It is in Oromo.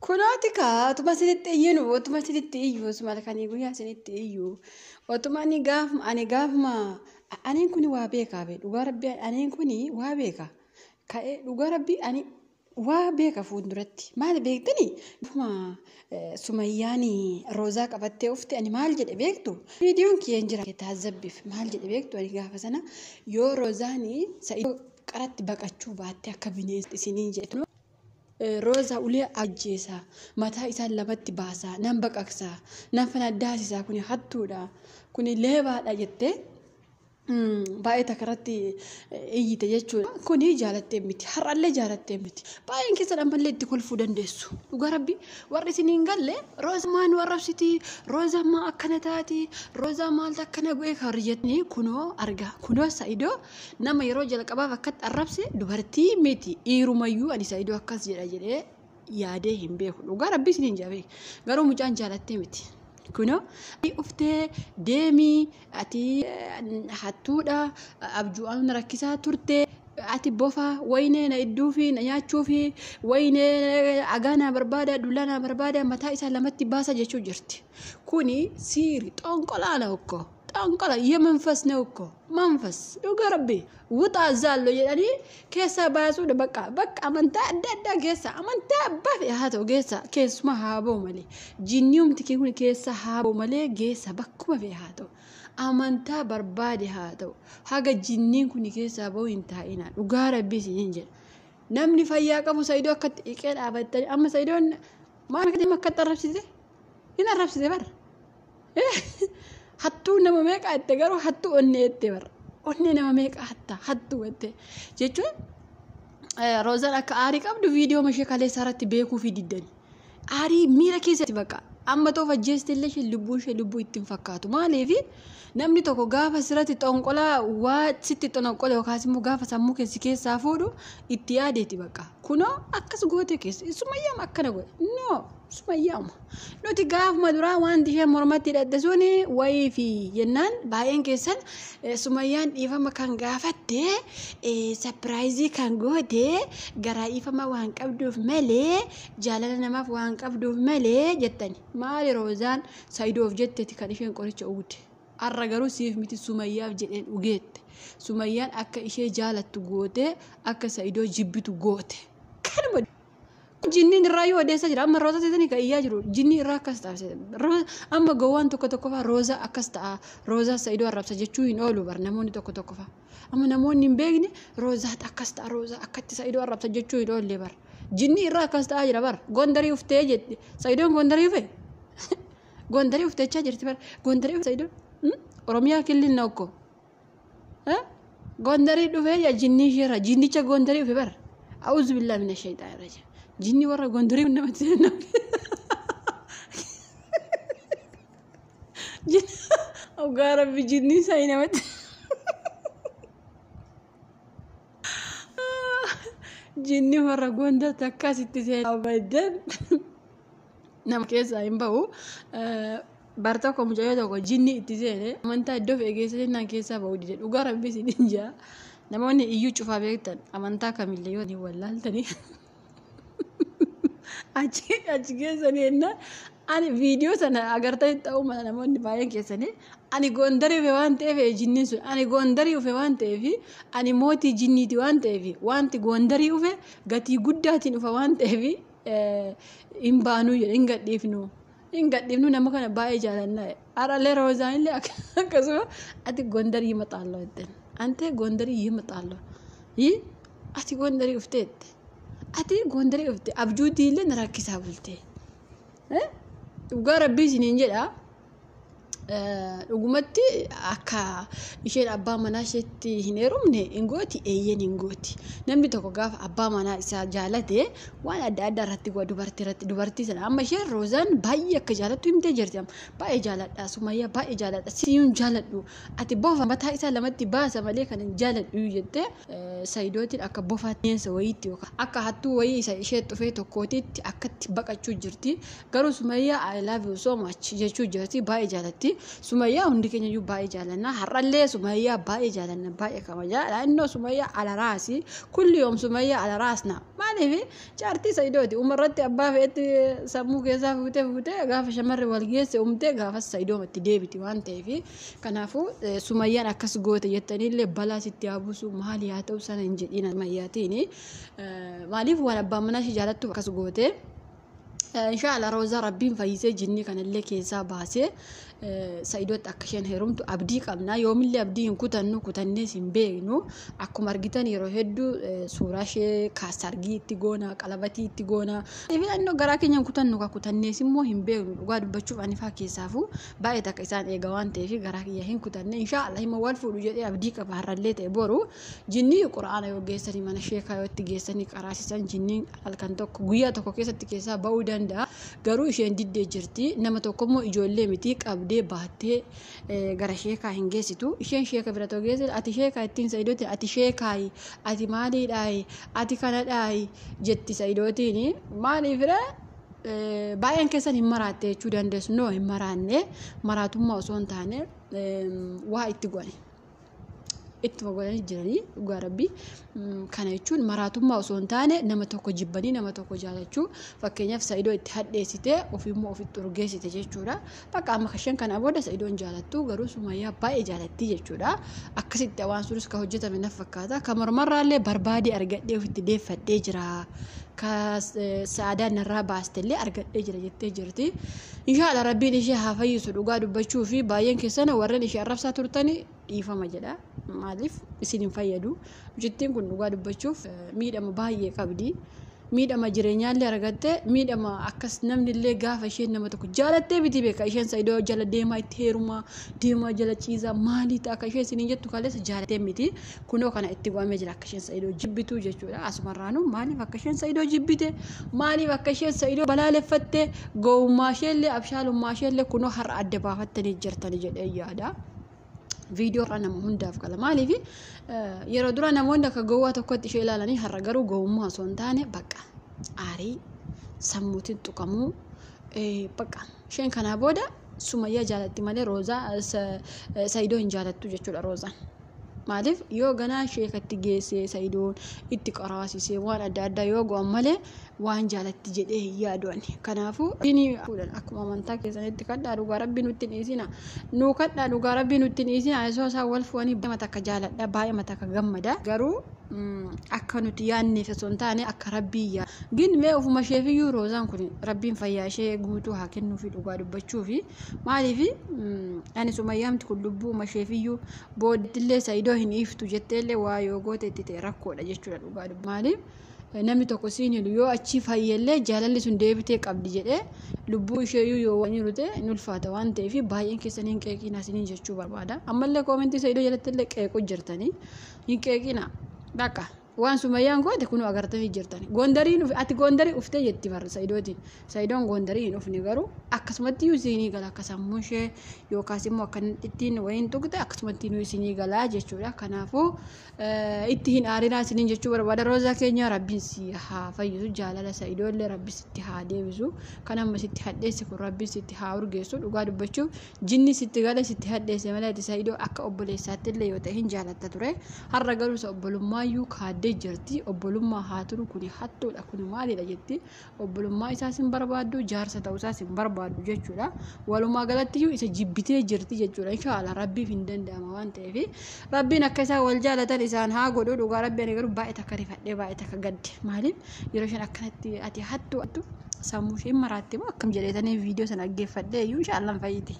Kunootika utuma sinitti iyyinu utuma sinitti iyyuu malkanii guyyaa sinitti iyyuu utuma ani gaafuma aniin kuni waa beekaa be dhugaa rabbii aniin kuni waa beeka ka'ee dhugaa rabbii ani waa beeka fuulduratti maal beektani Sumayyaani roozaa qabattee ufte ani maal jedhe beektu viidiyoon kiyeen jira taazabbiif maal jedhe beektu ani gaafa sana yoo roozaani sa'ii qaratti baqachuu baatte akka bineensi isiniin jedhu Roza ulee ajjeesa mataa isaan lamatti baasa nan baqaqsa nan fanaddaasisaa kuni hattuudha kuni leebaadha jettee baay'ee takarratti iyyite jechuudha kuni jaalattee miti har'allee jaalattee miti baay'een keessa dhammallee itti kolfuu dandeessu dhugaa rabbi warri isiniin galle Roza maan warrabsiti Roza maa akkana taati Roza maaltu akkana go'ee karri jettanii kunoo arga kunoo Saidoo nama yeroo jalqabaaf akkatti arrabse dubartii miti dhiirumayyuu ani Saidoo akkas jedha jedhee yaadee hin beeku dhugaa rabbi isiniin jabeek garuu mucaan jaalattee miti. Kuno uftee deemii ati hattuudha abjuun rakkisaa turte ati bofa waynee na idduu fi na nyaachuu fi waynee agaana barbaada dullana barbaada mataa isaa lamatti baasa jechuu jirti kuni siiri xonqolaana okko xonqola yemanfas ne okko manfas dhugaa rabbi wuxaa zaallo jedhanii keessa baasuudha bakka amantaa adda keessa amantaa abbaa fi haa ta'u keessa keessuma haa ba'u malee jinniyumti kun keessa haa ba'u malee geessa bakkuma fi haa ta'u amantaa barbaade haa ta'u haga jinniin kun keessa ba'u hin taa'ina dhugaa rabbi isiniin jedha namni fayyaa qabu Saidoo akka xiqqee dhaabattanii amma Saidoon maal akka arrabsite hin arrabsite bara hattuu nama meeqa itti garuu hattuu onnee itti bara onnee nama meeqa hattuu itti jechuun Rozaan akka aarii qabdu viidiyoo mashee kaleessaa irratti beekuu fi diddani aarii miira keessatti bakka amma toofa jeestillee lubbuu ittiin fakkaatu maaliif namni tokko gaafa sirratti xonqolaa waa sitti xonqola yookaas immoo gaafa sammuu keessaa fuudhu itti yaadeeti bakka kunoo akkas goote keessa Sumayyaam akkana godhe no Sumayyaam nuti gaafuma duraa wanti ishee mormatti hidhatte suni wayii fi jennaan baay'een keessan Sumayyaan dhiifama kan gaafatte sapiraayizii kan goote garaa dhiifama waan qabduuf malee jaalala namaaf waan qabduuf malee jettani maali Rozaan Saidoof jetteeti kan isheen qoricha uute arra garuu siif miti Sumayyaaf jedheen ugeette Sumayyaan akka ishee jaalattu goote akka Saidoo jibbitu goote kanuma jinniin irraa yoo odeessaa jira amma Roza teessanii kan iyyaa jiru jinni irraa akkas ta'a amma gowwaan tokko faa Roza akkas ta'a Roza Saidoo arrabsa jechuu hin oolu bar namoonni tokko faa amma namoonni hin beekne Roza akkas ta'a Roza akkatti Saidoo arrabsa jechuu hin oolle bar jinni irraa akkas ta'a jira bar Gondarii uftee jette Saidoon Gondarii ufe Gondarii ufteechaa jirti bar Gondarii ufe Saidoo Oromiyaa killiin na okko Gondarii dhufee ya jinni ishee jinnicha Gondarii ufe bar a'uuzu billahi minash shaytaanir rajiim jinni warra Gondarii namatti dhugaa rabbi jinni isaa namatti jinni warra Gondar takkasitti seen abadan nama keessa hin ba'u barta ko mujaayoo tokko jinni itti seene amantaa iddoo feegeessanii nan keessaa ba'u dide dhugaa rabbi isiniin jaa namoonni iyyuu cufaa beektan amantaa kamillee yoo ni wallaaltanii achi keessanii ennaa ani viidiyoo sana agartanii ta'uu mala namoonni baay'een keessanii ani Gondarii ufe waan ta'eef jinniin sun ani Gondarii ufe waan ta'eef ani mootii jinniiti waan ta'eef wanti Gondarii ufe gatii guddaatiin ufa waan ta'eef hin baanuu jedhe hin gadhiifnu nama kana baay'ee jaalannaa arallee Rozaan illee akkasuma ati Gondarii maxaalloo jettan ante Gondarii maxaalloo ati Gondarii ufteette ati Gondarii ufte abjuutii illee na rakkisaa bulte dhugaa rabbii isiniin jedha dhugumatti akka isheen abbaa manaa isheetti hin heerumne hingooti eeyyen hingooti namni tokko gaafa abbaa manaa isaa jaalate waan adda irratti dubartii sana amma isheen Rozaan baay'ee akka jaalattu himtee jirti baay'ee jaaladha Sumayyaa baay'ee jaaladha siiyuun jaaladhu ati bofa mataa isaa lamatti baasa malee kan hin jaaladhu jettee Saidootiin akka bofaatti neensa wayiitti yookaan akka hattuu wayii isa ishee dhufee tokkootitti akkatti baqachuu jirti garuu Sumayyaa I love you so much jechuu jirti baay'ee jaalatti Sumayyaa hundi keenya iyyuu baay'ee jaalanna. Har'allee Sumayyaa baay'ee jaalanna baay'ee kabaja. Innoo Sumayyaa ala raasi kulli yoom Sumayyaa ala raasna. Maaliif jaartii Sa'idooti umarratti abbaa fe'etti sammuu keessaa fuutee gaafa shamarri wal geesse umtee gaafa Sa'idoomatti deebiti waan ta'eef kanaafuu Sumayyaan akkas goote jettaniillee balaa sitti yaabusu maali haa ta'u sana hin jedhina Sumayyaatiin maaliif waan abbaan manaa ishee jaalattu akkas goote. Inshallah Roza Rabbiin fayyisee jinni kanallee keessaa baasee Sa'idooti akka isheen heerumtu abdii qabna. Yoomillee abdii hin kutannu kutannees hin beeknu. Akkuma argitan yeroo hedduu suuraa ishee kaasargii itti goona qalabatii itti goona. Filannoo garaa keenya hin kutannu kutannees immoo hin beeknu. Dhugaa dubbachuuf ani faa keessaafu baay'ee takka isaan eega waan ta'eef garaa kiyya hin kutanne. Inshallah hima wal fuudhu jedhee abdii qaba har'allee ta'e boru jinni Quraana yoo geessanii mana sheekaa yoo itti geessanii qaraasisan jinniin halkan tokko guyyaa tokko keessatti keessaa ba'uu danda'a. Garuu isheen diddee jirti. Nama tokkommoo ijoollee miti qabdee baattee gara sheekaa hin geessitu. Isheen sheeka bira ta'u geesse ati sheekaa ittiin Sa'idooti ati sheekaayi ati maaliidhaayi ati kanadhaayi jetti Sa'idootiin maaliifire baay'een keessan hin maraatte jechuu dandeessu. Noo hin maraanne maraatummaa osoo hin taane waa itti godhe. Itti fagoolanii jiranii dhugaa rabbii kana jechuun maraatummaa osoo hin taane nama tokko jibbanii nama tokko jaalachuu fakkeenyaaf Sa'idoo itti hadheessitee ofimmoo ofitti urgeessite jechuudha. Bakka amma kasheen kana booda Sa'idoon jaalattu garuu Sumayyaa baay'ee jaalatti jechuudha. Akkasitti waan sunis ka hojjetame naf fakkaata. Ka mormarraallee barbaadee argadhee ofitti deeffadhee jira. Ka saadaan irraa baastellee argadhee jira jettee jirti. Inshallah Rabbiin ishee haa fayyisu dhugaa dubbachuu fi baay'een keessan warreen ishee arrabsaa turtanii dhiifama jedha. Maaliif isin hin fayyadu. Jettiin kun dhugaa dubbachuuf miidhama baay'ee qabdi. Miidhama jireenyaallee argatte miidhama akkas namnillee gaafa isheen nama tokko jaalattee biti beeka isheen Sa'idoo jala deemaa itti heerumaa deemaa jala ciisaa maalii ta'a akka isheen isiniin jettu kaleessa jaalattee miti kunoo kana itti go'amee jira akka isheen Sa'idoo jibbitu jechuudha. Asumarraanuu maaliif akka isheen Sa'idoo jibbite maaliif akka isheen Sa'idoo balaaleffatte gowwummaa isheellee abshaalummaa isheellee kunoo har'a adda baafattanii jirtanii jedhee yaada. Video irraa nama hundaaf qala maaliif yeroo dura namoonni akka gowwaa tokkotti ishee ilaalanii har'a garuu gowwummaa osoo hin taane bakka aarii sammuutiin tuqamuu bakka isheen kanaa booda Sumayyaa jaalatti malee Roozaa Sa'idoo hin jaalattu jechuudha. Roozaan maaliif yoo ganaa sheekatti geessee Sa'idoon itti qaraasisee waan adda addaa yoo go'an malee waan jaalatti jedhee hin yaadu'ani. Kanaafuu inni akkuma amantaa keessanitti kadhaa dhugaa Rabbii nutti dhiisina. Nu kadhaa dhugaa Rabbii nutti dhiisina. Isoo isaan wal fuudhanii baay'ee takka jaaladha baay'ee takka gammada. Garuu akka nuti yaadneef osoo hin taane akka Rabbii yaa. Gin mee ofuma isheefiyyuu Roozaan kun Rabbiin fayyaa ishee guutuu haa kennuufi dhugaa dubbachuufi maaliif ani Sumayyaamti kun lubbuuma isheefiyyuu booddillee Sa'idoo hin iftu jetteellee waa yoo goote itti ta'e rakkoodha jechuudha dhugaa dubbachuuf. Maaliif namni tokko siin yoo achi fayyellee jaalalli sun deebitee qabdi jedhee lubbuu isheeyyuu yoo waan jirute in ulfaata waan ta'eef baay'een keessanii hin qeeqina isiniin jechuu barbaada. Ammallee koomentii Sa'idoo jalattillee qeequu jirtanii hin qeeqina bakka waan Sumayyaan goote kun agartanii jirtani. Gondariin ati gondarii uftee jetti barra Sa'idootiin. Sa'idoon gondarii hin ufne garuu akkasumatti isinii gala akka sammuu ishee yookaas immoo akka ittiin wayiin tuqte akkasumatti isinii gala jechuudha. Kanaafuu itti hin aarinaa isiniin jechuu barbaada. Roozaa keenya Rabbiin si haa fayyisu jaalala Sa'idoollee Rabbi sitti haa deebisu. Kan amma sitti hadheesse kun Rabbiin sitti haa urgeessu dhugaa dubbachuuf jinni sitti gala sitti hadheesse malee Sa'idoo akka obboleessaattillee yoo ta'e hin jaalatta ture. Har'a garuu isa obbolummaayyu kaadde jirti. Obbolummaa haa turu kuni hattuudha kuni maalidha jetti. Obbolummaa isaas hin barbaaddu jaarsa ta'uu isaas hin barbaaddu jechuudha. Walumaa galatti isa jibbitee jirti jechuudha. Inshallah Rabbiif hin danda'ama waan ta'eef Rabbiin akka isaan wal jaalatan isaan haa godhu dhugaa Rabbiin garuu baay'ee takka rifadhee baay'ee takka gadde. Maaliif yeroo isheen akkanatti ati hattu sammuu ishee maraatti moo akkam jedheetanii viidiyoo sana dhaggeeffadhee inshallah fayyite.